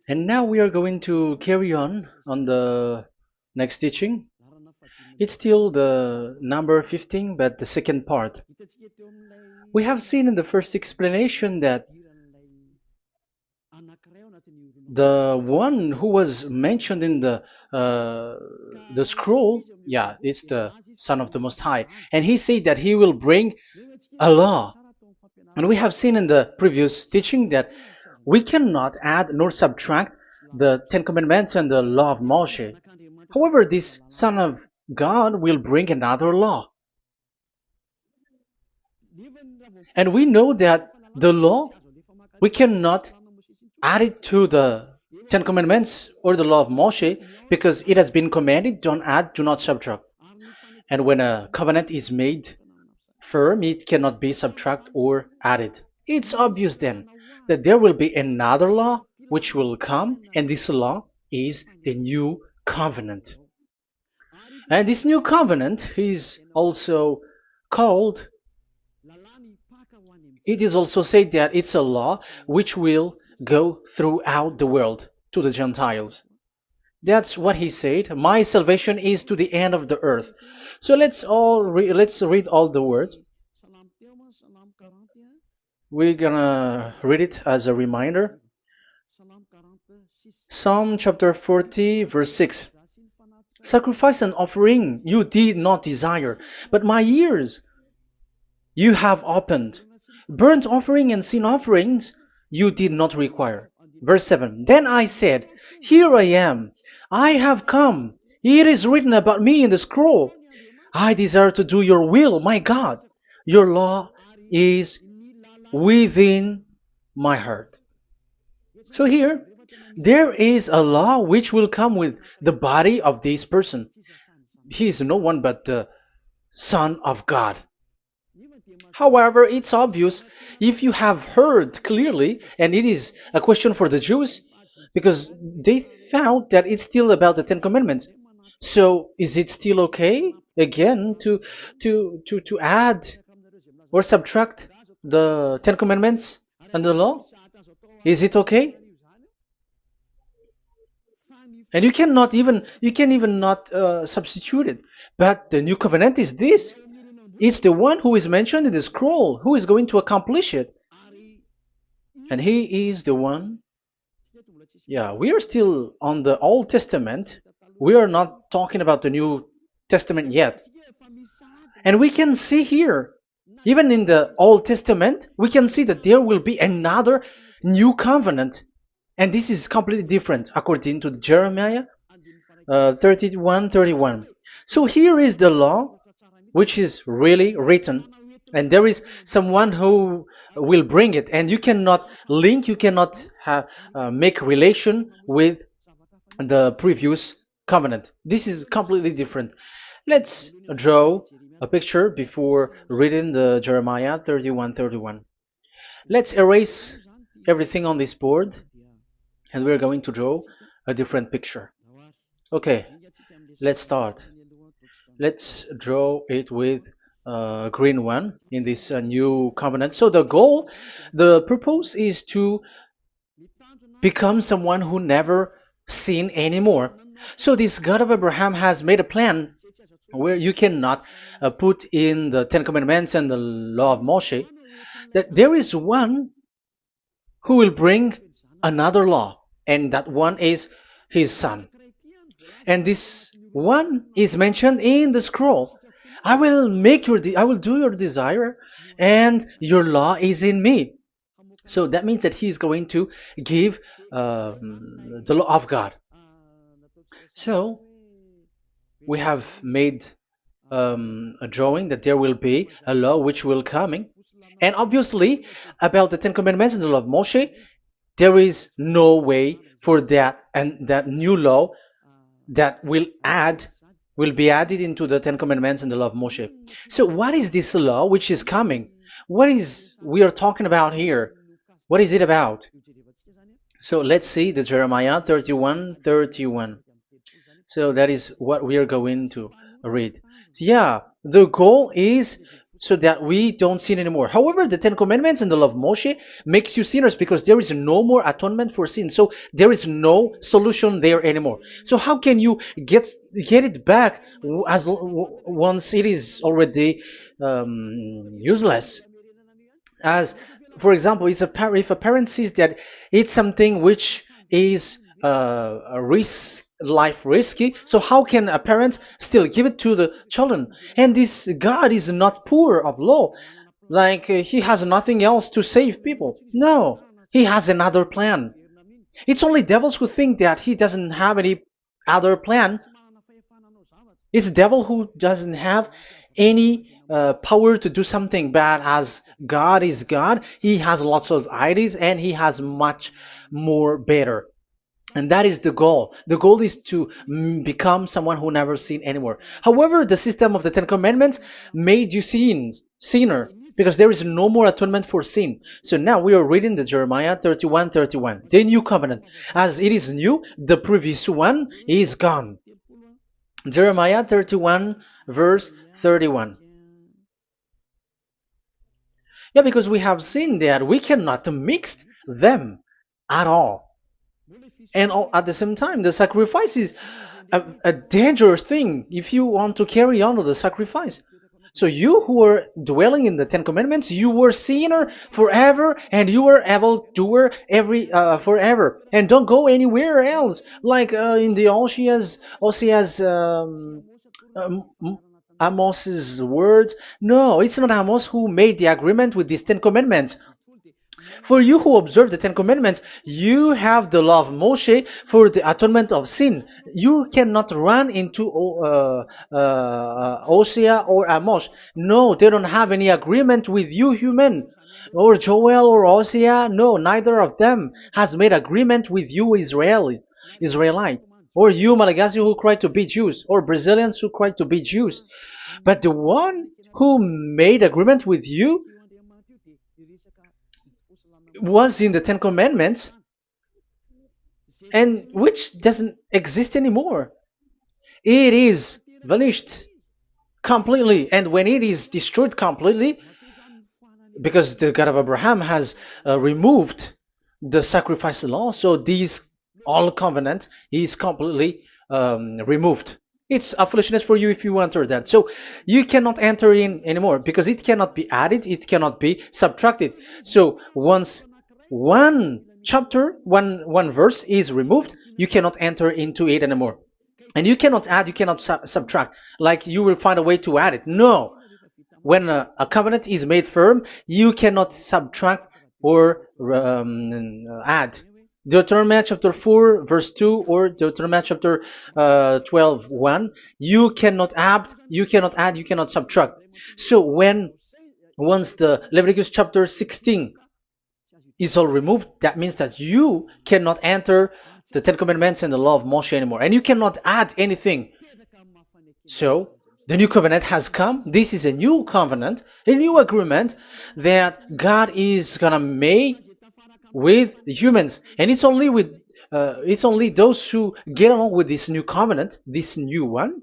And now we are going to carry on the next teaching. It's still the number 15, but the second part. We have seen in the first explanation that the one who was mentioned in the scroll, yeah, it's the Son of the Most High, and he said that he will bring a law. And we have seen in the previous teaching that we cannot add nor subtract the Ten Commandments and the law of Moshe. However, this Son of God will bring another law. And we know that the law, we cannot add it to the Ten Commandments or the law of Moshe because it has been commanded, don't add, do not subtract. And when a covenant is made firm, it cannot be subtracted or added. It's obvious then that there will be another law which will come, and this law is the new covenant. And this new covenant is also called, it is also said that it's a law which will go throughout the world to the Gentiles. That's what he said. My salvation is to the end of the earth. So let's read all the words. We're gonna read it as a reminder. Psalm chapter 40, verse 6. Sacrifice and offering you did not desire, but my ears you have opened. Burnt offering and sin offerings you did not require. Verse 7. Then I said, here I am. I have come. It is written about me in the scroll. I desire to do your will, my God. Your law is within my heart. So here, there is a law which will come with the body of this person. He is no one but the Son of God. However, it's obvious if you have heard clearly, and it is a question for the Jews, because they found that it's still about the Ten Commandments. So is it still okay again to add or subtract the Ten Commandments and the law? Is it okay? And you can even not substitute it. But the new covenant is this. It's the one who is mentioned in the scroll who is going to accomplish it. And he is the one. Yeah, we are still on the Old Testament. We are not talking about the New Testament yet. And we can see here, even in the Old Testament, we can see that there will be another new covenant. And this is completely different according to Jeremiah 31:31. So here is the law, which is really written, and there is someone who will bring it, and you cannot link, you cannot make relation with the previous covenant. This is completely different. Let's draw a picture before reading the Jeremiah 31:31. Let's erase everything on this board, and we're going to draw a different picture. Okay, let's start. Let's draw it with a green one in this new covenant. So the purpose is to become someone who never sin anymore. So this God of Abraham has made a plan where you cannot put in the Ten Commandments and the law of Moshe, that there is one who will bring another law, and that one is his son. And this one is mentioned in the scroll. I will do your desire, and your law is in me. So that means that he is going to give the law of God. So we have made a drawing that there will be a law which will coming, and obviously about the Ten Commandments and the law of Moshe, there is no way for that and that new law that will be added into the Ten Commandments and the law of Moshe. So what is this law which is coming? What is we are talking about here? What is it about? So let's see the Jeremiah 31:31. So that is what we are going to read. So yeah, the goal is so that we don't sin anymore. However, the Ten Commandments and the law of Moshe makes you sinners because there is no more atonement for sin. So there is no solution there anymore. So how can you get it back once it is already useless? As for example, if a parent sees that it's something which is a risk life risky, so how can a parent still give it to the children? And this God is not poor of law, like he has nothing else to save people. No, he has another plan. It's only devils who think that he doesn't have any other plan. It's devil who doesn't have any power to do something bad. As God is God, he has lots of ideas and he has much more better. And that is the goal. The goal is to become someone who never sin anymore. However, the system of the Ten Commandments made you sinner, because there is no more atonement for sin. So now we are reading the Jeremiah 31:31, the new covenant. As it is new, the previous one is gone. Jeremiah 31 verse 31. Yeah, because we have seen that we cannot mix them at all. And at the same time, the sacrifice is a dangerous thing if you want to carry on with the sacrifice. So you who are dwelling in the Ten Commandments, you were sinner forever, and you were evil doer forever, and don't go anywhere else. Like in the Osea's Amos's words. No, it's not Amos who made the agreement with these Ten Commandments. For you who observe the Ten Commandments, you have the law of Moshe for the atonement of sin. You cannot run into Hosea or Amos. No, they don't have any agreement with you, human. Or Joel or Hosea. No, neither of them has made agreement with you, Israelite. Or you, Malagasy, who cry to be Jews. Or Brazilians who cry to be Jews. But the one who made agreement with you was in the Ten Commandments, and which doesn't exist anymore. It is vanished completely, and when it is destroyed completely, because the God of Abraham has removed the sacrifice law, so this all covenant is completely removed. It's a foolishness for you if you enter that. So you cannot enter in anymore because it cannot be added, it cannot be subtracted. So once one chapter, one verse is removed, you cannot enter into it anymore. And you cannot add, you cannot subtract. Like you will find a way to add it. No. When a covenant is made firm, you cannot subtract or add. Deuteronomy chapter 4 verse 2 or Deuteronomy chapter 12:1, you cannot add, you cannot subtract. So once the Leviticus chapter 16 is all removed, that means that you cannot enter the Ten Commandments and the law of Moshe anymore, and you cannot add anything. So the new covenant has come. This is a new covenant, a new agreement that God is gonna make with humans, and it's only those who get along with this new covenant, this new one,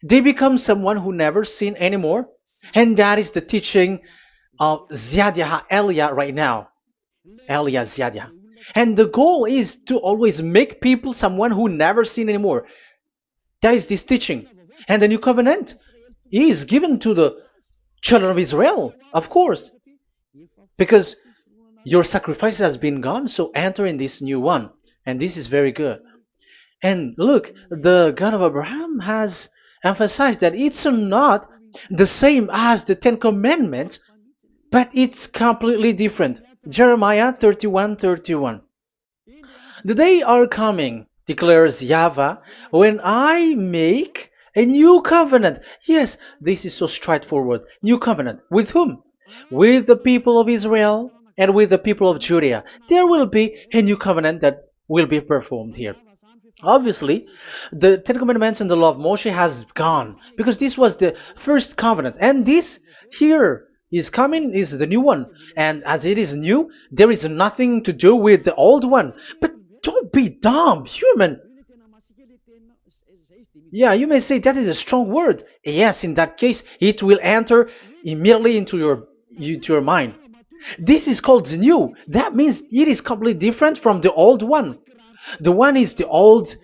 they become someone who never sin anymore. And that is the teaching of Ziadia Elia right now, Elia Ziadia. And the goal is to always make people someone who never sin anymore. That is this teaching. And the new covenant is given to the children of Israel, of course, because your sacrifice has been gone, so enter in this new one. And this is very good. And look, the God of Abraham has emphasized that it's not the same as the Ten Commandments, but it's completely different. Jeremiah 31:31. The day are coming, declares YAHVAH, when I make a new covenant. Yes, this is so straightforward. New covenant. With whom? With the people of Israel and with the people of Judea. There will be a new covenant that will be performed here. Obviously, the Ten Commandments and the law of Moshe has gone because this was the first covenant, and this here is coming is the new one. And as it is new, there is nothing to do with the old one. But don't be dumb, human. Yeah, you may say that is a strong word. Yes, in that case, it will enter immediately into your mind. This is called the new. That means it is completely different from the old one. The one is the old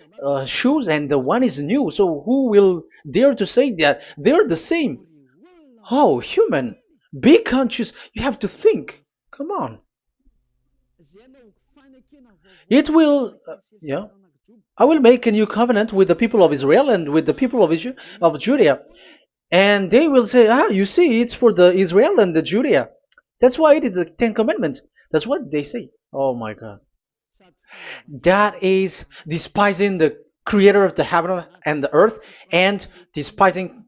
shoes and the one is new. So who will dare to say that they're the same? Oh, human, be conscious. You have to think. Come on. It will, yeah. I will make a new covenant with the people of Israel and with the people of Judea, and they will say, "Ah, you see, it's for the Israel and the Judea. That's why it is the Ten Commandments." That's what they say. Oh my God, that is despising the Creator of the heaven and the earth, and despising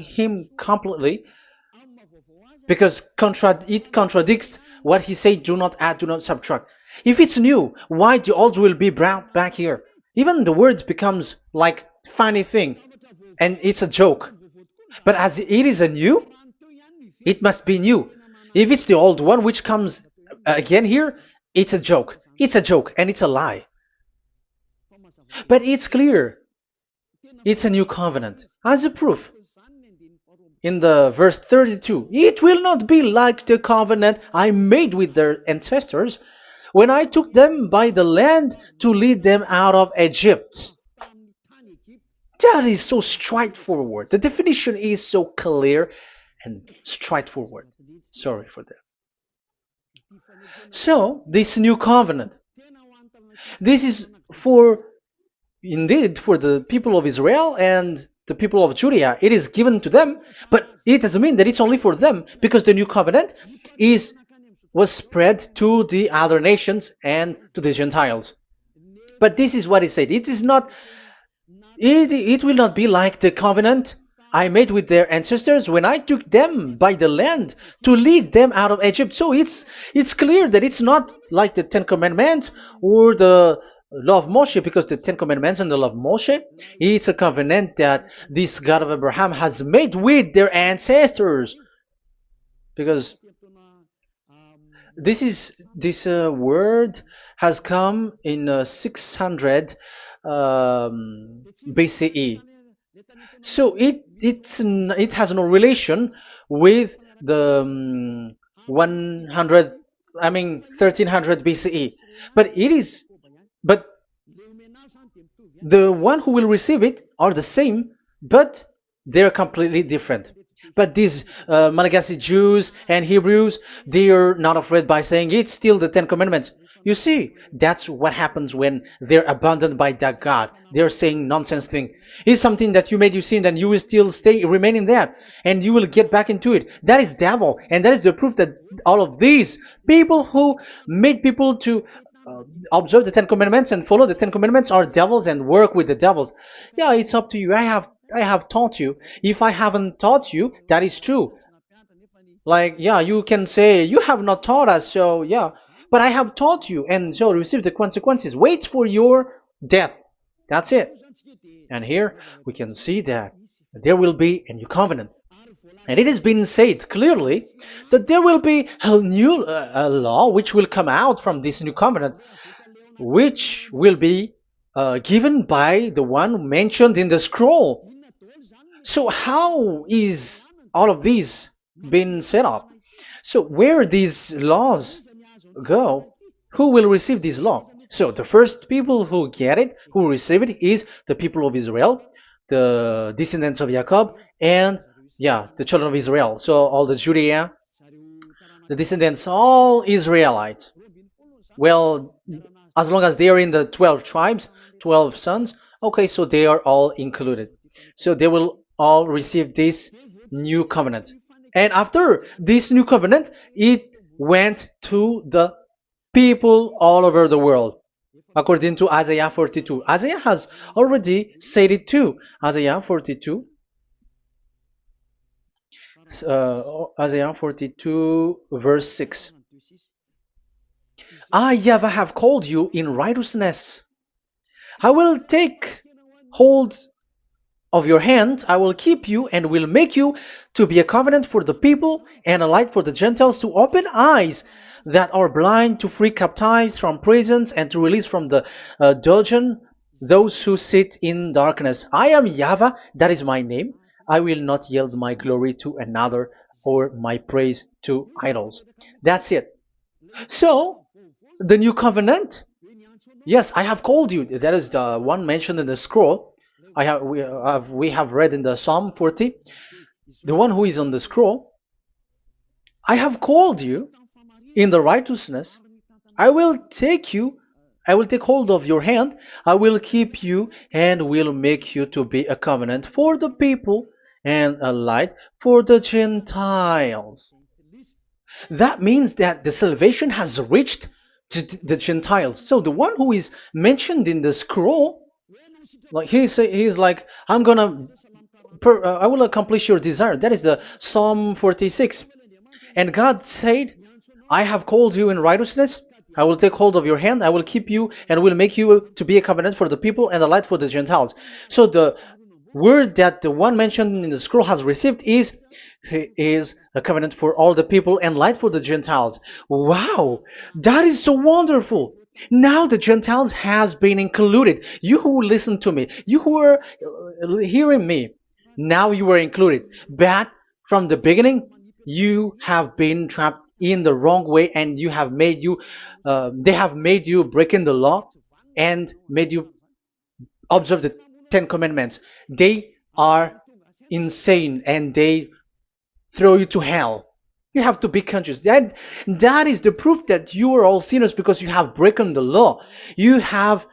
Him completely, because it contradicts what He said. Do not add, do not subtract. If it's new, why the old will be brought back here? Even the words becomes like funny thing, and it's a joke. But as it is a new, it must be new. If it's the old one which comes again here, it's a joke. It's a joke and it's a lie. But it's clear. It's a new covenant. As a proof, in the verse 32, it will not be like the covenant I made with their ancestors when I took them by the land to lead them out of Egypt. That is so straightforward. The definition is so clear and straightforward. Sorry for that. So, this new covenant, this is indeed for the people of Israel and the people of Judea. It is given to them, but it doesn't mean that it's only for them, because the new covenant was spread to the other nations and to the Gentiles. But this is what it said. It will not be like the covenant I made with their ancestors when I took them by the land to lead them out of Egypt. So it's clear that it's not like the Ten Commandments or the law of Moshe, because the Ten Commandments and the law of Moshe, it's a covenant that this God of Abraham has made with their ancestors. Because this word has come in 600 BCE. So it has no relation with the 1300 BCE. But the one who will receive it are the same, but they're completely different. But these Malagasy Jews and Hebrews, they are not afraid by saying it's still the Ten Commandments. You see, that's what happens when they're abandoned by that God. They're saying nonsense thing. It's something that you made you sin, and you will still remain in that, and you will get back into it. That is devil, and that is the proof that all of these people who made people to observe the Ten Commandments and follow the Ten Commandments are devils and work with the devils. Yeah, it's up to you. I have taught you. If I haven't taught you, that is true. Like, yeah, you can say you have not taught us, so yeah, but I have taught you, and so receive the consequences. Wait for your death. That's it. And here we can see that there will be a new covenant. And it has been said clearly that there will be a new law which will come out from this new covenant, which will be given by the one mentioned in the scroll. So how is all of these been set up? So where these laws go, who will receive this law? So the first people who get it, who receive it, is the people of Israel, the descendants of Jacob, and yeah, the children of Israel. So all the Judea, the descendants, all Israelites. Well, as long as they are in the 12 tribes, 12 sons, okay, so they are all included. So they will all receive this new covenant. And after this new covenant, it went to the people all over the world, according to Isaiah 42. Isaiah has already said it too. Isaiah 42. Isaiah 42 verse 6. I, YAHVAH, have called you in righteousness. I will take hold of your hand, I will keep you and will make you to be a covenant for the people and a light for the Gentiles, to open eyes that are blind, to free captives from prisons, and to release from the dungeon those who sit in darkness. I am YAHVAH, that is my name. I will not yield my glory to another or my praise to idols. That's it. So, the new covenant, yes, I have called you. That is the one mentioned in the scroll. We have read in the Psalm 40, the one who is on the scroll. I have called you in the righteousness. I will take you, I will take hold of your hand, I will keep you, and will make you to be a covenant for the people and a light for the Gentiles. That means that the salvation has reached to the Gentiles. So the one who is mentioned in the scroll, like he's like, I will accomplish your desire. That is the Psalm 46. And God said, I have called you in righteousness. I will take hold of your hand. I will keep you and will make you to be a covenant for the people and a light for the Gentiles. So the word that the one mentioned in the scroll has received is a covenant for all the people and light for the Gentiles. Wow, that is so wonderful. Now the Gentiles has been included. You who listen to me, you who are hearing me, now you are included. But from the beginning, you have been trapped in the wrong way, and they have made you breaking the law and made you observe the Ten Commandments. They are insane and they throw you to hell. You have to be conscious. That is the proof that you are all sinners because you have broken the law. You have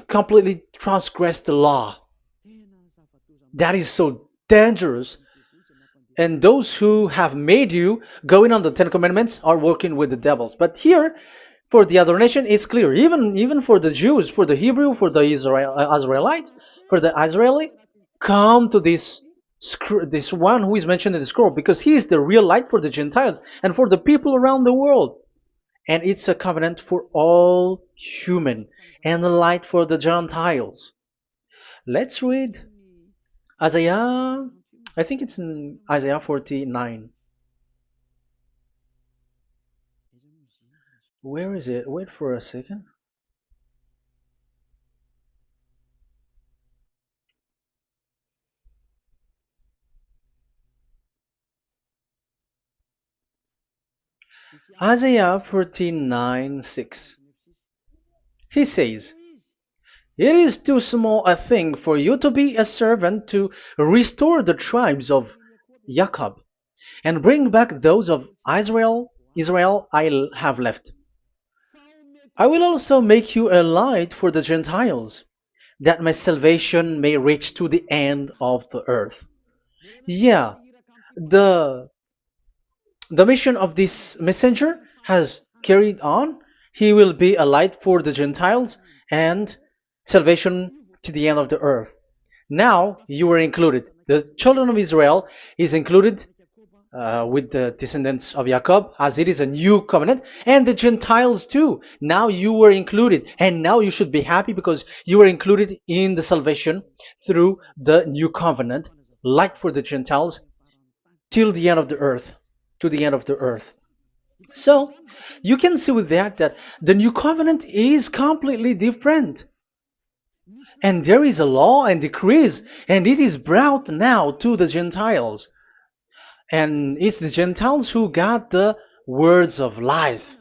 completely transgressed the law. That is so dangerous. And those who have made you going on the Ten Commandments are working with the devils. But here, for the other nation, it's clear. Even for the Jews, for the Hebrew, for the Israelite, for the Israeli, come to this one who is mentioned in the scroll, because he is the real light for the Gentiles and for the people around the world. And it's a covenant for all human and a light for the Gentiles. Let's read Isaiah. I think it's in Isaiah 49. Where is it? Wait for a second. Isaiah 49:6. He says, it is too small a thing for you to be a servant to restore the tribes of Jacob and bring back those of Israel I have left. I will also make you a light for the Gentiles, that my salvation may reach to the end of the earth. Yeah, the mission of this messenger has carried on. He will be a light for the Gentiles and salvation to the end of the earth. Now you are included. The children of Israel is included with the descendants of Jacob, as it is a new covenant, and the Gentiles too. Now you were included, and now you should be happy because you were included in the salvation through the new covenant, light for the Gentiles, till the end of the earth, to the end of the earth. So you can see with that the new covenant is completely different. And there is a law and decrees, and it is brought now to the Gentiles. And it's the Gentiles who got the words of life.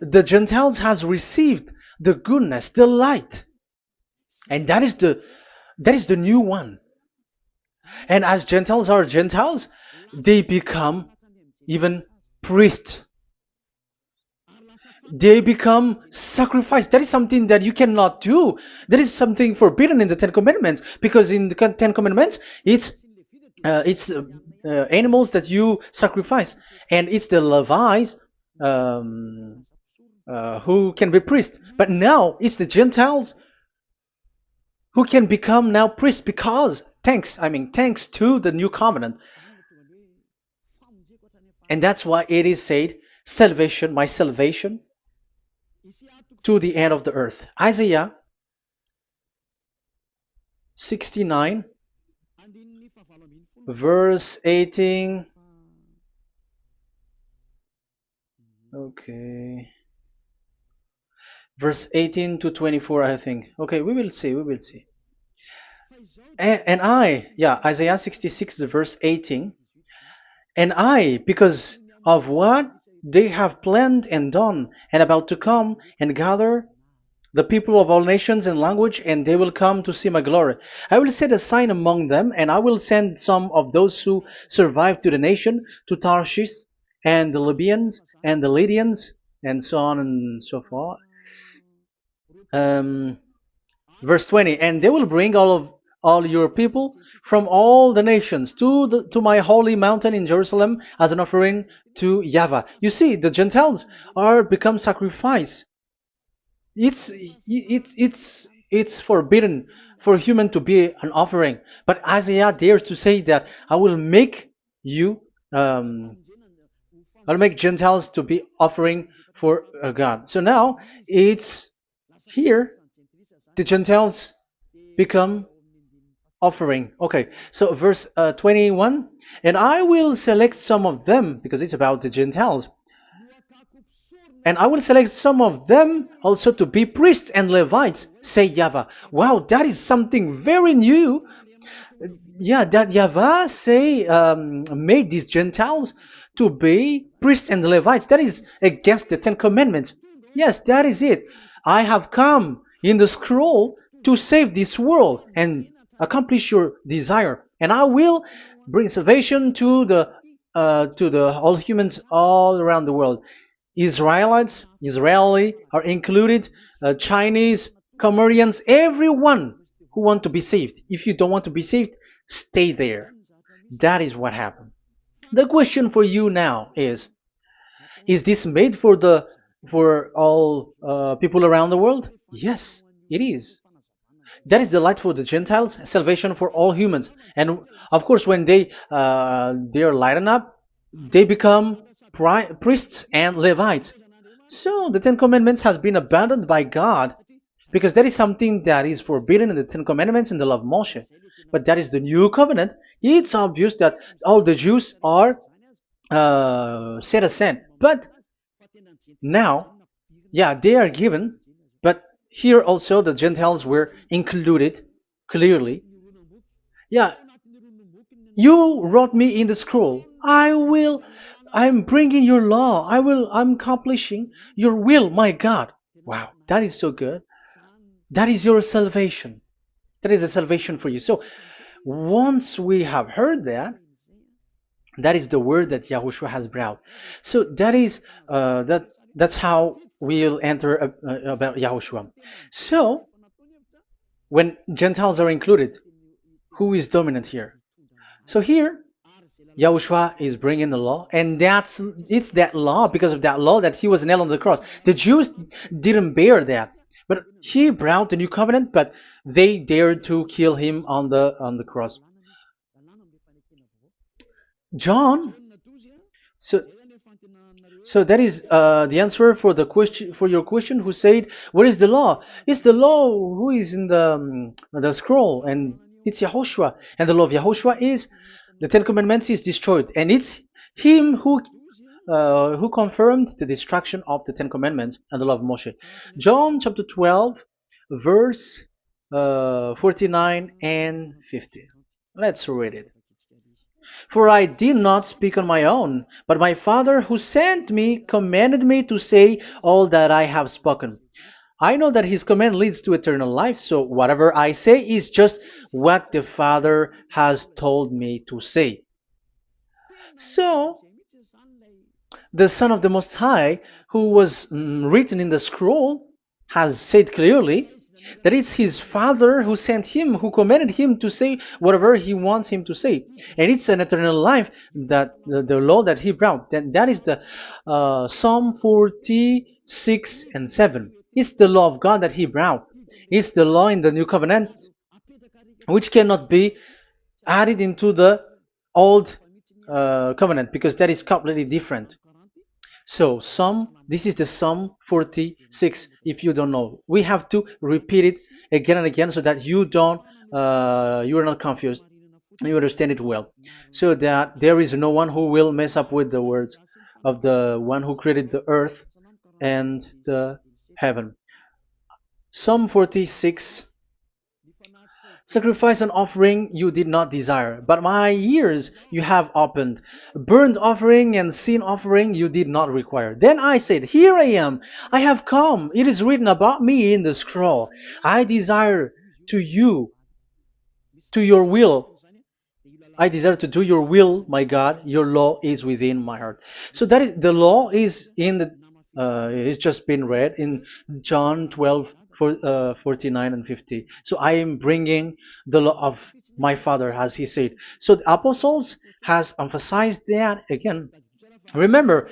The Gentiles has received the goodness, the light. And that is the new one. And as Gentiles are Gentiles, they become even priests. They become sacrificed. That is something that you cannot do. That is something forbidden in the Ten Commandments, because in the Ten Commandments it's animals that you sacrifice, and it's the Levites who can be priests. But now it's the Gentiles who can become now priests, because thanks to the new covenant. And that's why it is said, salvation, my salvation to the end of the earth. Isaiah 69 verse 18. Okay, verse 18 to 24, I think. Okay, we will see. And Isaiah 66 verse 18. And I, because of what they have planned and done, and about to come and gather the people of all nations and language, and they will come to see my glory. I will set a sign among them, and I will send some of those who survive to the nation, to Tarshish, and the Libyans, and the Lydians, and so on and so forth. Um, Verse 20, and they will bring all your people from all the nations to my holy mountain in Jerusalem as an offering to YAHVAH. You see, the Gentiles are become sacrifice. It's forbidden for human to be an offering. But Isaiah dares to say that I will make you, I'll make Gentiles to be offering for God. So now it's here the Gentiles become offering. Okay, so verse 21, and I will select some of them, because it's about the Gentiles, and I will select some of them also to be priests and Levites, say YAHVAH. Wow, that is something very new. Yeah, that YAHVAH say made these Gentiles to be priests and Levites. That is against the Ten Commandments. Yes, that is it. I have come in the scroll to save this world and accomplish your desire, and I will bring salvation to the all humans all around the world. Israelites, Israeli are included, Chinese, Comorians, everyone who want to be saved. If you don't want to be saved, stay there. That is what happened. The question for you now is this made for all people around the world? Yes, it is. That is the light for the Gentiles, salvation for all humans. And of course, when they are lightened up, they become priests and Levites. So the Ten Commandments has been abandoned by God because that is something that is forbidden in the Ten Commandments in the law of Moshe. But that is the new covenant. It's obvious that all the Jews are set aside. But now, yeah, they are given, but here also the Gentiles were included clearly. Yeah, you wrote me in the scroll. I'm bringing your law. I'm accomplishing your will, my God. Wow, that is so good. That is your salvation. That is a salvation for you. So once we have heard that, that is the word that Yahushua has brought. So that is that's how we'll enter about Yahushua. So when Gentiles are included, who is dominant here? So here, Yahushua is bringing the law, and it's that law, because of that law, that he was nailed on the cross. The Jews didn't bear that, but he brought the new covenant, but they dared to kill him on the cross. John, so so that is the answer for the question, for your question. Who said, "What is the law?" It's the law who is in the scroll, and it's Yahushua. And the law of Yahushua is the Ten Commandments is destroyed, and it's him who confirmed the destruction of the Ten Commandments and the law of Moshe. John chapter 12, verse 49 and 50. Let's read it. For I did not speak on my own, but my Father who sent me commanded me to say all that I have spoken. I know that his command leads to eternal life, so whatever I say is just what the Father has told me to say. So, the Son of the Most High, who was written in the scroll, has said clearly that it's his Father who sent him, who commanded him to say whatever he wants him to say. And it's an eternal life, that the law that he brought. That is the Psalm 46 and 7. It's the law of God that he brought. It's the law in the new covenant, which cannot be added into the old covenant, because that is completely different. So this is the Psalm 46. If you don't know, we have to repeat it again and again so that you are not confused. You understand it well, so that there is no one who will mess up with the words of the one who created the earth and the heaven. Psalm 46. Sacrifice and offering you did not desire, but my ears you have opened. Burnt offering and sin offering you did not require. Then I said, Here I am, I have come. It is written about me in the scroll. I desire to you, to your will. I desire to do your will, my God. Your law is within my heart. So that is the law is in the. It's just been read in John 12, 49 and 50. So I am bringing the law of my Father, as he said. So the apostles has emphasized that again. Remember,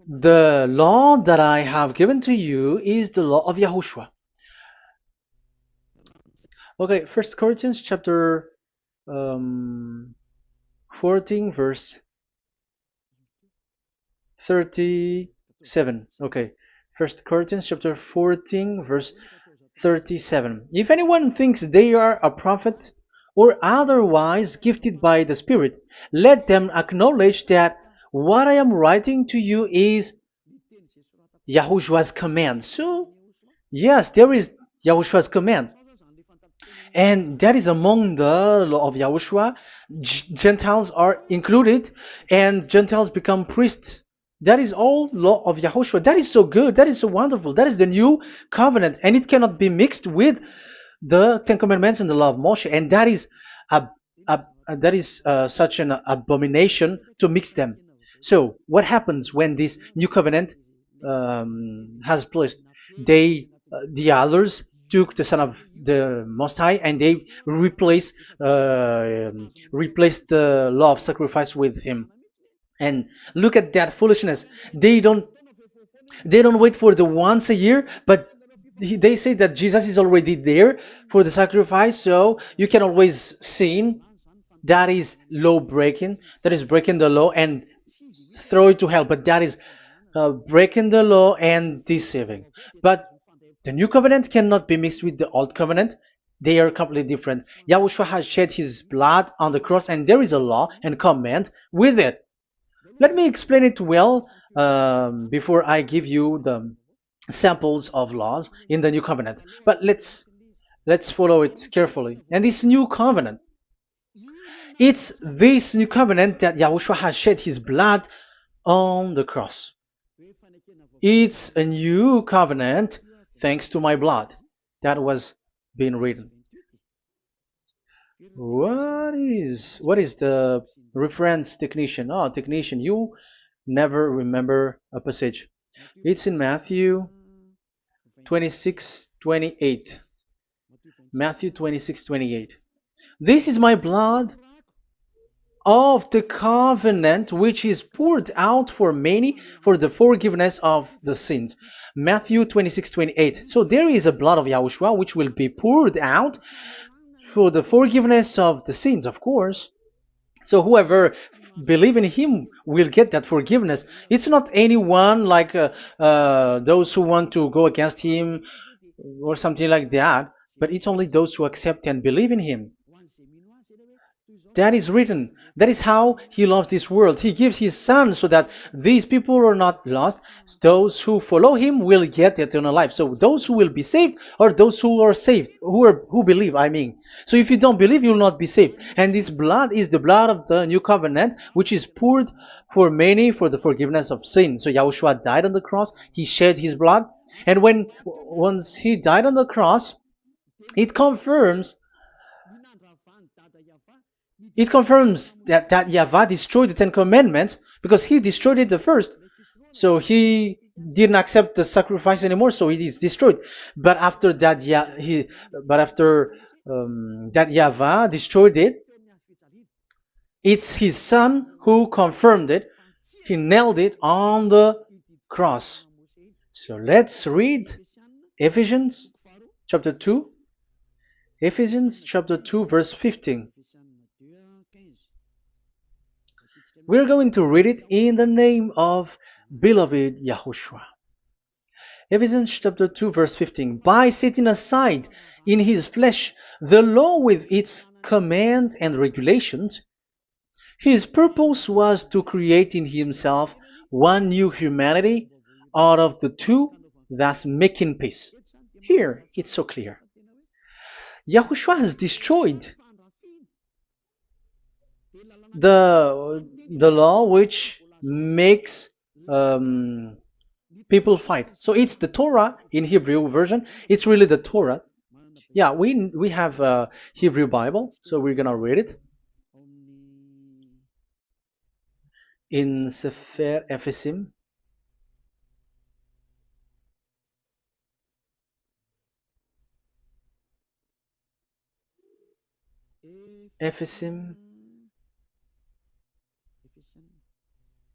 the law that I have given to you is the law of Yahushua. Okay, First Corinthians chapter 14 verse 37. Okay, First Corinthians chapter 14 verse 37. If anyone thinks they are a prophet or otherwise gifted by the Spirit, let them acknowledge that what I am writing to you is Yahushua's command. So yes, there is Yahushua's command. And that is among the law of Yahushua. Gentiles are included, and Gentiles become priests. That is all law of Yahushua. That is so good. That is so wonderful. That is the new covenant, and it cannot be mixed with the Ten Commandments and the law of Moshe. And that is such an abomination to mix them. So what happens when this new covenant has placed? The others took the Son of the Most High and they replaced the law of sacrifice with him. And look at that foolishness. They don't wait for the once a year, but they say that Jesus is already there for the sacrifice, so you can always sin. That is law breaking. That is breaking the law and throw it to hell. But that is breaking the law and deceiving. But the new covenant cannot be mixed with the old covenant. They are completely different. Yahushua has shed his blood on the cross, and there is a law and command with it. Let me explain it well before I give you the samples of laws in the new covenant. But let's follow it carefully. And this new covenant, it's this new covenant that Yahushua has shed his blood on the cross. It's a new covenant thanks to my blood that was being written. What is the reference technician? Oh, technician, you never remember a passage. It's in Matthew 26:28. Matthew 26:28. This is my blood of the covenant which is poured out for many for the forgiveness of the sins. Matthew 26:28. So there is a blood of Yahushua which will be poured out for the forgiveness of the sins, of course. So whoever believe in him will get that forgiveness. It's not anyone like those who want to go against him or something like that, but it's only those who accept and believe in him. That is written. That is how he loves this world. He gives his son so that these people are not lost. Those who follow him will get eternal life. So those who will be saved are those who are saved, who believe, I mean. So if you don't believe, you will not be saved. And this blood is the blood of the new covenant, which is poured for many for the forgiveness of sin. So Yahushua died on the cross. He shed his blood. And once he died on the cross, it confirms that YAHVAH destroyed the Ten Commandments because he destroyed it the first. So he didn't accept the sacrifice anymore, so it is destroyed. But after that, that YAHVAH destroyed it, it's his son who confirmed it. He nailed it on the cross. So let's read Ephesians chapter 2. Ephesians chapter 2 verse 15. We're going to read it in the name of beloved Yahushua. Ephesians chapter 2 verse 15. By setting aside in his flesh the law with its command and regulations, his purpose was to create in himself one new humanity out of the two, thus making peace. Here it's so clear. Yahushua has destroyed the law which makes people fight. So it's the Torah in Hebrew version. It's really the Torah. Yeah, we have a Hebrew Bible, so we're gonna read it in Sefer Ephesim. Ephesim.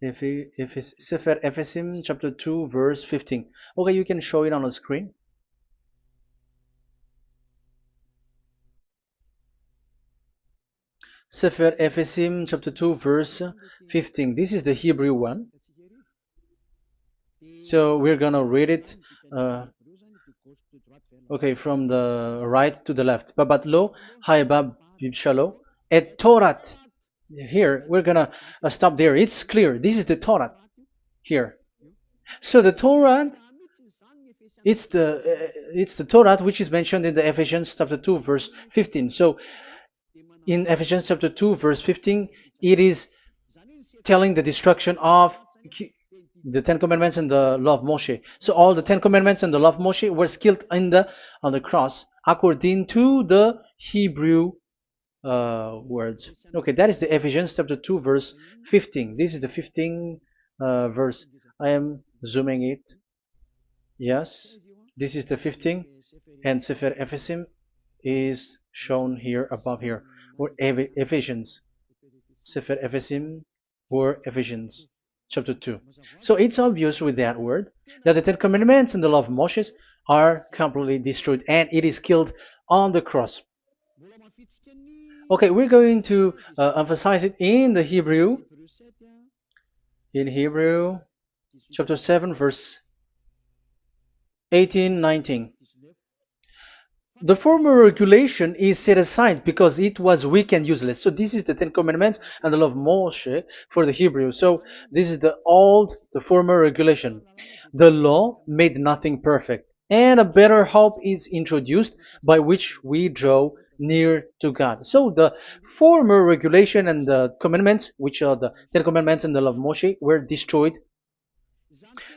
Sefer Ephesim chapter 2 verse 15. Okay, you can show it on the screen. Sefer Ephesim chapter 2 verse 15. This is the Hebrew one. So we're gonna read it okay, from the right to the left. Babat lo haibab shalo et Torat. Here we're gonna stop there. It's clear. This is the Torah here. So the Torah, it's the Torah which is mentioned in the Ephesians chapter 2 verse 15. So in Ephesians chapter 2 verse 15, it is telling the destruction of the Ten Commandments and the law of Moshe. So all the Ten Commandments and the law of Moshe were killed on the cross according to the Hebrew words. Okay, that is the Ephesians chapter 2 verse 15. This is the 15 verse. I am zooming it. Yes, this is the 15, and Sefer Ephesim is shown here above here, or Ephesians. Sefer Ephesim or Ephesians chapter 2. So it's obvious with that word that the Ten Commandments and the law of Moses are completely destroyed, and it is killed on the cross. Okay, we're going to emphasize it in the Hebrew. In Hebrew chapter 7 verse 18, 19. The former regulation is set aside because it was weak and useless. So this is the Ten Commandments and the law of Moshe for the Hebrew. So this is the former regulation. The law made nothing perfect, and a better hope is introduced by which we draw near to God. So the former regulation and the commandments, which are the Ten Commandments and the law of Moshe, were destroyed.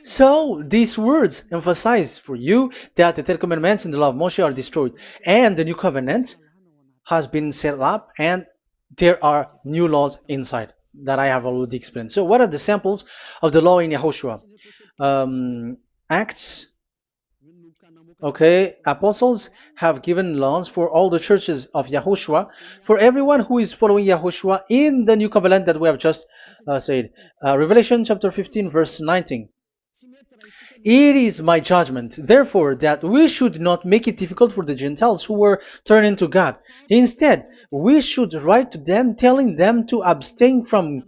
So these words emphasize for you that the Ten Commandments and the law of Moshe are destroyed, and the new covenant has been set up, and there are new laws inside that I have already explained. So what are the samples of the law in YAHOSHUAH? Acts. Okay, apostles have given laws for all the churches of YAHOSHUAH, for everyone who is following YAHOSHUAH in the new covenant that we have just said. Revelation chapter 15 verse 19. It is my judgment, therefore, that we should not make it difficult for the Gentiles who were turning to God. Instead, we should write to them telling them to abstain from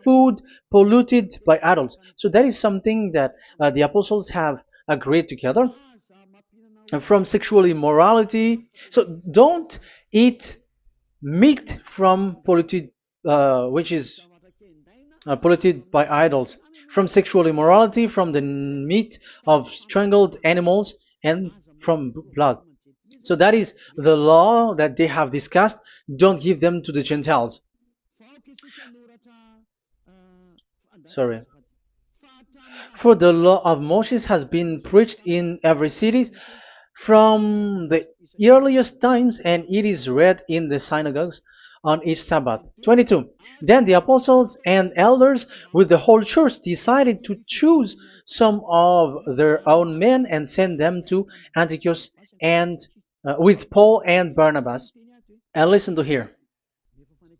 food polluted by idols. So that is something that the apostles have agreed together. From sexual immorality. So don't eat meat from polluted, which is polluted by idols, from sexual immorality, from the meat of strangled animals, and from blood. So that is the law that they have discussed. Don't give them to the Gentiles. Sorry. For the law of Moses has been preached in every city from the earliest times, and it is read in the synagogues on each Sabbath. 22. Then the apostles and elders with the whole church decided to choose some of their own men and send them to Antioch and with Paul and Barnabas. And listen to here.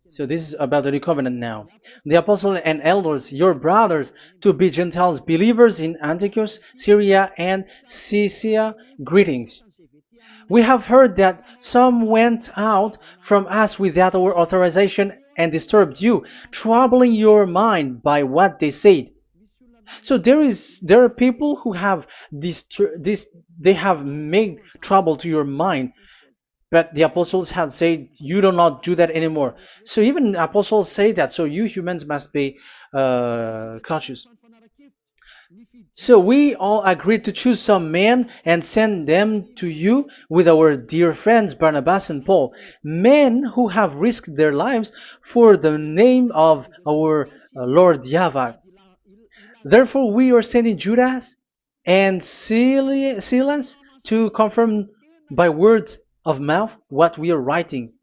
So this is about the new covenant now. The apostles and elders, your brothers, to be Gentiles believers in Antioch, Syria, and Cilicia, greetings. We have heard that some went out from us without our authorization and disturbed you, troubling your mind by what they said. So there are people who have they have made trouble to your mind, but the apostles had said you do not do that anymore. So even the apostles say that. So you humans must be cautious. So we all agreed to choose some men and send them to you with our dear friends Barnabas and Paul, men who have risked their lives for the name of our Lord Yahvah. Therefore, we are sending Judas and Silas to confirm by word of mouth what we are writing.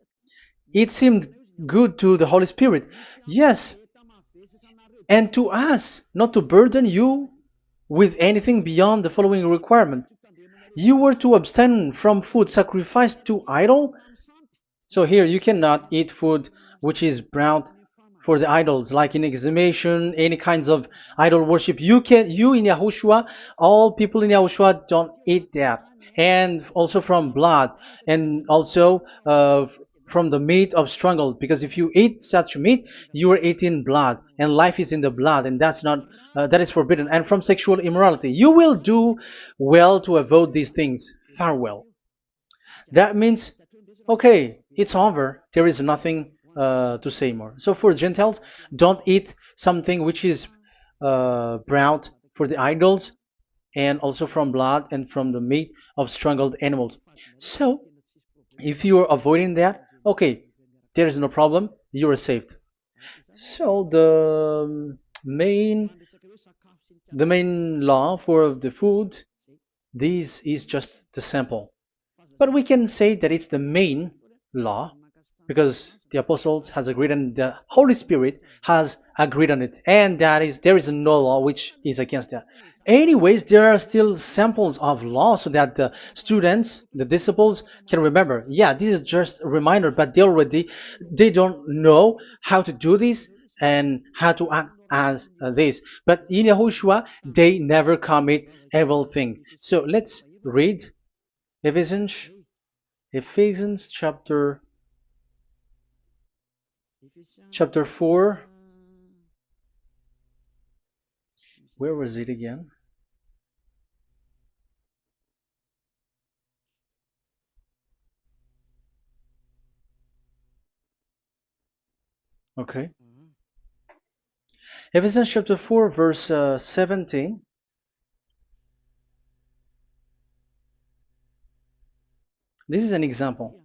It seemed good to the Holy Spirit, yes, and to us, not to burden you with anything beyond the following requirement. You were to abstain from food sacrificed to idol. So here you cannot eat food which is brought for the idols, like in exhumation, any kinds of idol worship. You in Yahushua, all people in Yahushua don't eat that, and also from blood, and also from the meat of strangled. Because if you eat such meat, you are eating blood, and life is in the blood, and that's not that is forbidden. And from sexual immorality, you will do well to avoid these things. Farewell. That means, okay, it's over. There is nothing to say more. So for Gentiles, don't eat something which is brought for the idols, and also from blood and from the meat of strangled animals. So if you are avoiding that, okay, there is no problem. You are saved. So the main law for the food, this is just the sample. But we can say that it's the main law because the apostles has agreed and the Holy Spirit has agreed on it, and that is there is no law which is against that. Anyways, there are still samples of law so that the students, the disciples, can remember. Yeah, this is just a reminder, but they don't know how to do this and how to act as this. But in Yahushua, they never commit evil thing. So let's read Ephesians, Ephesians chapter 4. Where was it again? Okay. Ephesians chapter 4, verse 17. This is an example.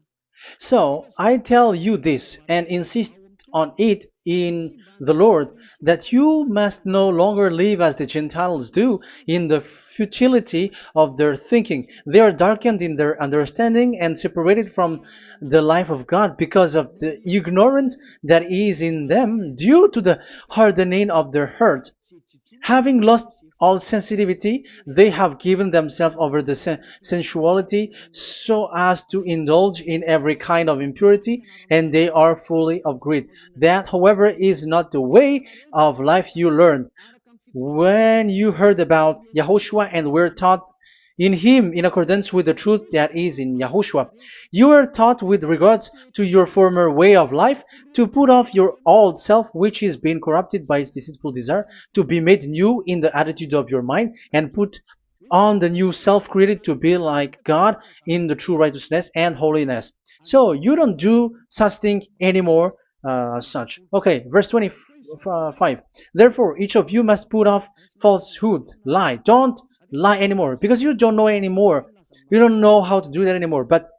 So I tell you this and insist on it in the Lord, that you must no longer live as the Gentiles do in the futility of their thinking. They are darkened in their understanding and separated from the life of God because of the ignorance that is in them due to the hardening of their hearts. Having lost all sensitivity, they have given themselves over to sensuality so as to indulge in every kind of impurity, and they are fully of greed. That, however, is not the way of life you learned when you heard about Yahushua and were taught in him in accordance with the truth that is in Yahushua. You were taught with regards to your former way of life to put off your old self, which is being corrupted by its deceitful desire, to be made new in the attitude of your mind, and put on the new self created to be like God in the true righteousness and holiness. So you don't do such thing anymore. Such. Okay, verse 25. Therefore, each of you must put off falsehood, lie. Don't lie anymore because you don't know anymore. You don't know how to do that anymore. But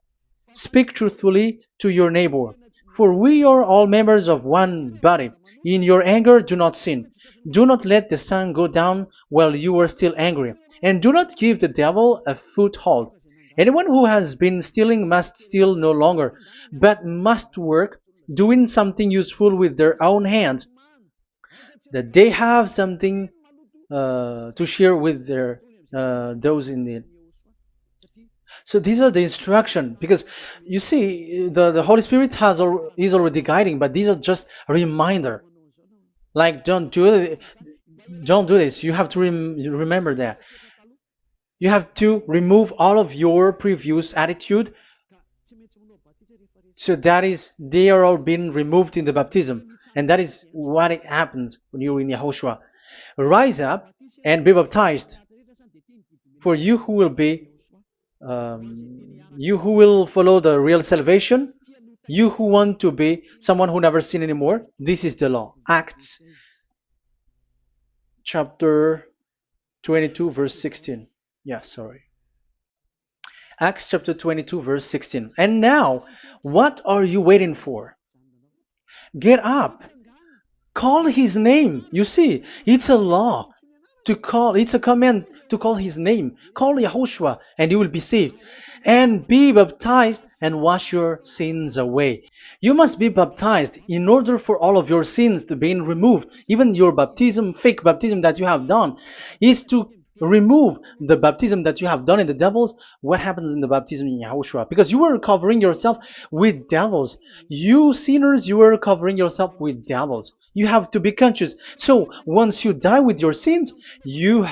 speak truthfully to your neighbor. For we are all members of one body. In your anger, do not sin. Do not let the sun go down while you are still angry. And do not give the devil a foothold. Anyone who has been stealing must steal no longer, but must work, doing something useful with their own hands, that they have something to share with their those in need. So these are the instruction because you see the Holy Spirit is already guiding, but these are just a reminder. Like don't do this. You have to remember that. You have to remove all of your previous attitude. So that is they are all being removed in the baptism, and that is what it happens when you're in Yahushua. Rise up and be baptized. For you who will follow the real salvation, you who want to be someone who never sin anymore, this is the law. Acts chapter 22 verse 16. Yeah, sorry. Acts chapter 22 verse 16. And now, what are you waiting for? Get up. Call his name. You see, it's a law to call, it's a command to call his name. Call Yahushua and you will be saved. And be baptized and wash your sins away. You must be baptized in order for all of your sins to be removed. Even your baptism, fake baptism that you have done, is to remove the baptism that you have done in the devils. What happens in the baptism in Yahushua? Because you were covering yourself with devils. You sinners, you were covering yourself with devils. You have to be conscious. So once you die with your sins, you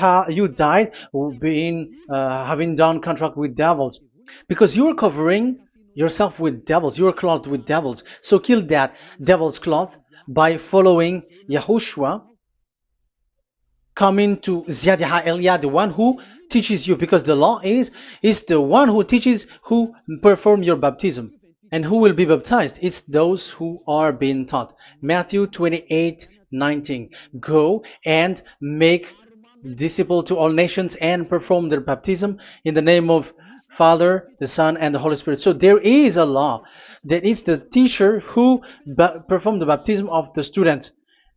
died being having done contract with devils, because you are covering yourself with devils. You are clothed with devils. So kill that devil's cloth by following Yahushua, coming to YAH Elia, the one who teaches you, because the law is the one who teaches who perform your baptism. And who will be baptized? It's those who are being taught. Matthew 28:19. Go and make disciples to all nations and perform their baptism in the name of Father, the Son, and the Holy Spirit. So there is a law that is the teacher who perform the baptism of the students.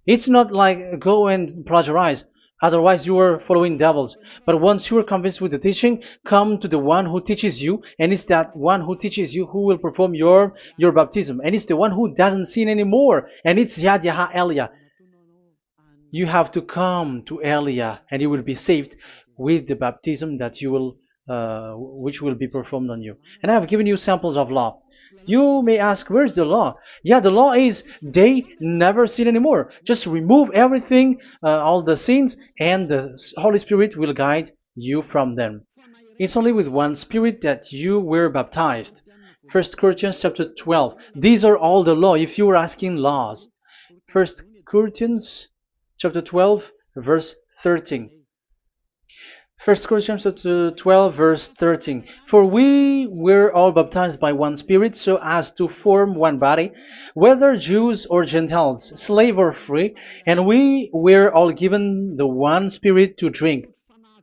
It's not like go and plagiarize. Otherwise, you are following devils. But once you are convinced with the teaching, come to the one who teaches you, and it's that one who teaches you who will perform your baptism. And it's the one who doesn't sin anymore. And it's YAH Elia. You have to come to Elia, and you will be saved with the baptism that you will, which will be performed on you. And I have given you samples of law. You may ask, where's the law? Yeah, the law is they never sin anymore. Just remove everything, all the sins, and the Holy Spirit will guide you from them. It's only with one Spirit that you were baptized. 1 Corinthians chapter 12. These are all the law, if you were asking laws. 1 Corinthians chapter 12, verse 13. 1 Corinthians chapter 12 verse 13. For we were all baptized by one Spirit, so as to form one body, whether Jews or Gentiles, slave or free, and we were all given the one Spirit to drink.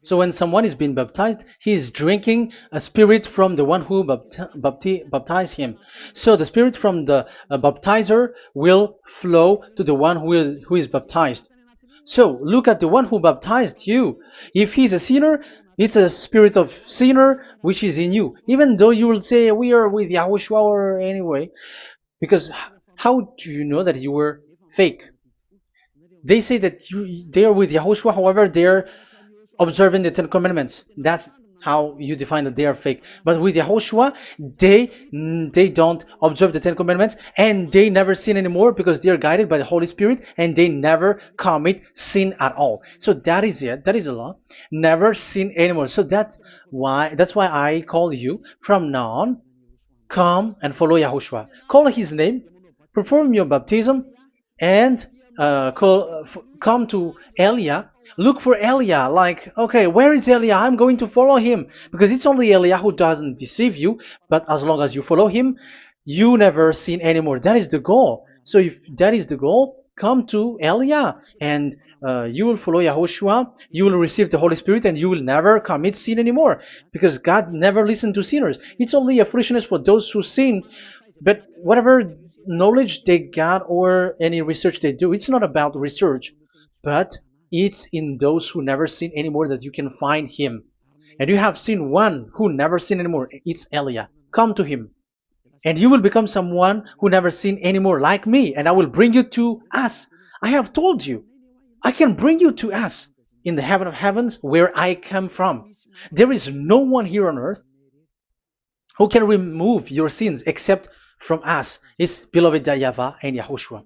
So when someone is being baptized, he is drinking a spirit from the one who baptized him. So the spirit from the baptizer will flow to the one who is baptized. So look at the one who baptized you. If he's a sinner, it's a spirit of sinner which is in you. Even though you will say we are with YAHOSHUAH or anyway, because how do you know that you were fake? They say that they are with YAHOSHUAH, however they are observing the Ten Commandments. That's how you define that they are fake. But with YAHOSHUAH, they don't observe the Ten Commandments, and they never sin anymore because they are guided by the Holy Spirit, and they never commit sin at all. So that is it. That is the law. Never sin anymore. So that's why I call you from now on. Come and follow YAHOSHUAH. Call his name, perform your baptism, and come to Elia. Look for Elia, like, okay, where is Elia? I'm going to follow him. Because it's only Elia who doesn't deceive you, but as long as you follow him, you never sin anymore. That is the goal. So if that is the goal, come to Elia, and you will follow YAHOSHUAH, you will receive the Holy Spirit, and you will never commit sin anymore. Because God never listened to sinners. It's only a foolishness for those who sin. But whatever knowledge they got or any research they do, it's not about research, but it's in those who never sin anymore that you can find him. And you have seen one who never sin anymore. It's Elia. Come to him, and you will become someone who never sin anymore, like me, and I will bring you to us. I have told you, I can bring you to us in the heaven of heavens where I come from. There is no one here on earth who can remove your sins except from us. It's beloved YAHVAH and YAHOSHUAH.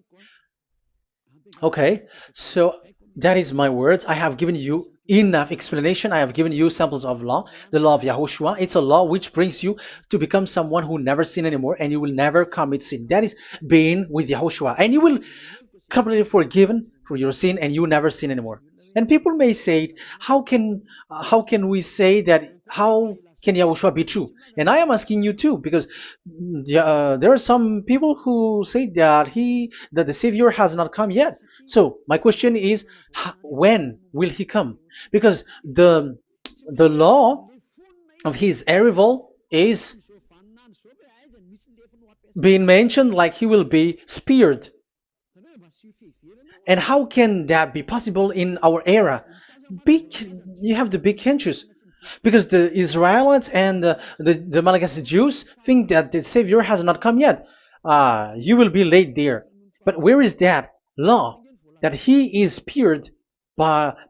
Okay, so that is my words. I have given you enough explanation. I have given you samples of law, the law of YAHOSHUAH. It's a law which brings you to become someone who never sin anymore, and you will never commit sin. That is being with YAHOSHUAH, and you will completely forgiven for your sin, and you will never sin anymore. And people may say, how can we say that? How can Yahushua be true? And I am asking you too, because there are some people who say that the Savior has not come yet. So my question is, when will he come? Because the law of his arrival is being mentioned like he will be speared. And how can that be possible in our era? You have to be conscious, because the Israelites and the Malagasy Jews think that the Savior has not come yet. You will be late there. But where is that law that he is speared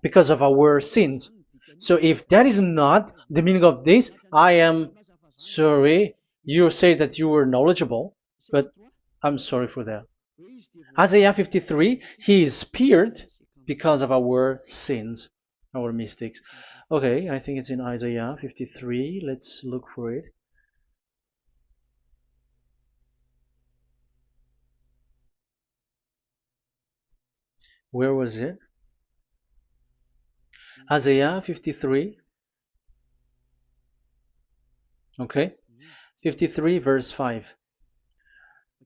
because of our sins? So if that is not the meaning of this, I am sorry. You say that you were knowledgeable, but I'm sorry for that. Isaiah 53, he is speared because of our sins, our mistakes. Okay, I think it's in Isaiah 53. Let's look for it. Where was it? Isaiah 53. Okay, 53 verse 5.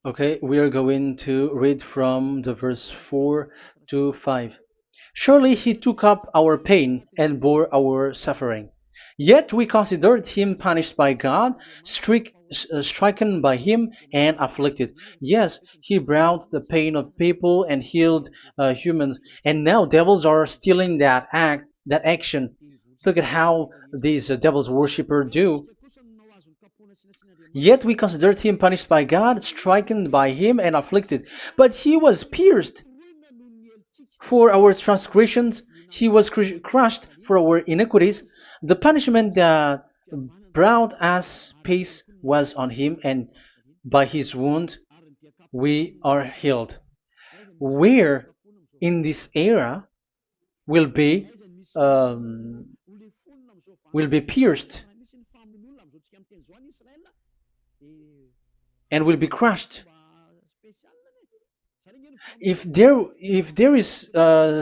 Okay, we are going to read from the verse 4 to 5. Surely he took up our pain and bore our suffering. Yet we considered him punished by God, stricken by him, and afflicted. Yes, he brought the pain of people and healed humans. And now devils are stealing that action. Look at how these devils worshippers do. Yet we considered him punished by God, stricken by him, and afflicted. But he was pierced for our transgressions, he was crushed for our iniquities. The punishment that brought us peace was on him, and by his wound we are healed. Where in this era will be um, pierced and will be crushed. If there is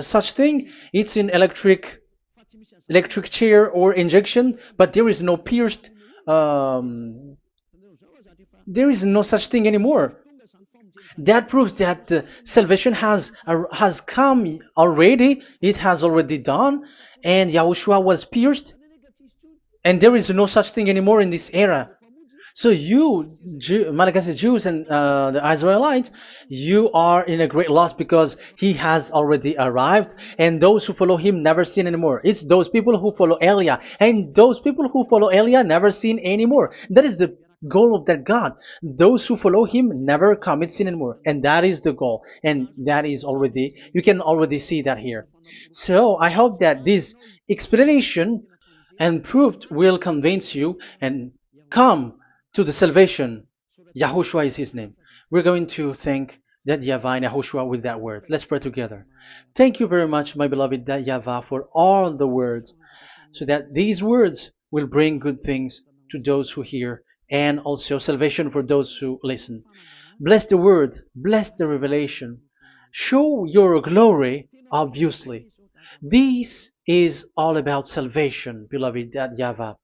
such thing, it's in electric chair or injection, but there is no pierced. There is no such thing anymore. That proves that salvation has come already. It has already done, and Yahushua was pierced, and there is no such thing anymore in this era. So you, Malagasy Jews and the Israelites, you are in a great loss, because he has already arrived, and those who follow him never sin anymore. It's those people who follow Elia, and those people who follow Elia never sin anymore. That is the goal of that God. Those who follow him never commit sin anymore, and that is the goal. And that is already, you can already see that here. So I hope that this explanation and proof will convince you and come to the salvation. Yahushua is his name. We're going to thank that YAHVAH and Yahushua with that word. Let's pray together. Thank you very much, my beloved that YAHVAH, for all the words, so that these words will bring good things to those who hear, and also salvation for those who listen. Bless the word, bless the revelation. Show your glory, obviously. This is all about salvation, beloved that YAHVAH.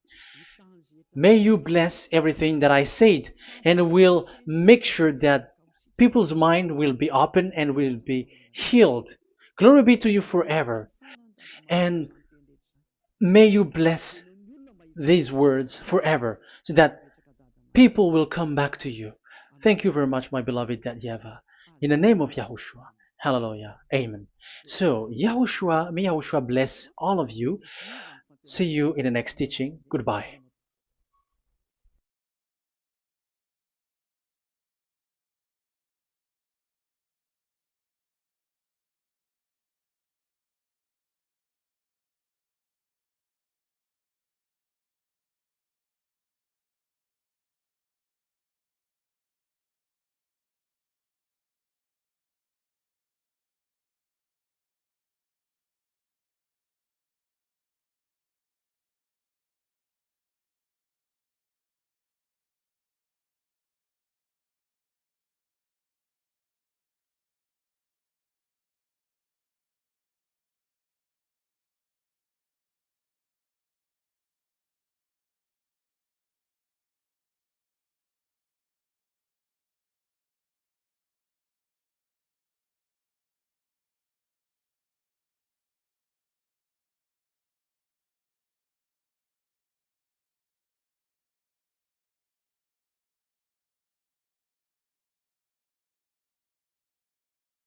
May you bless everything that I said, and will make sure that people's mind will be open and will be healed. Glory be to you forever. And may you bless these words forever, so that people will come back to you. Thank you very much, my beloved that YAHVAH. In the name of Yahushua. Hallelujah. Amen. So, Yahushua, may Yahushua bless all of you. See you in the next teaching. Goodbye.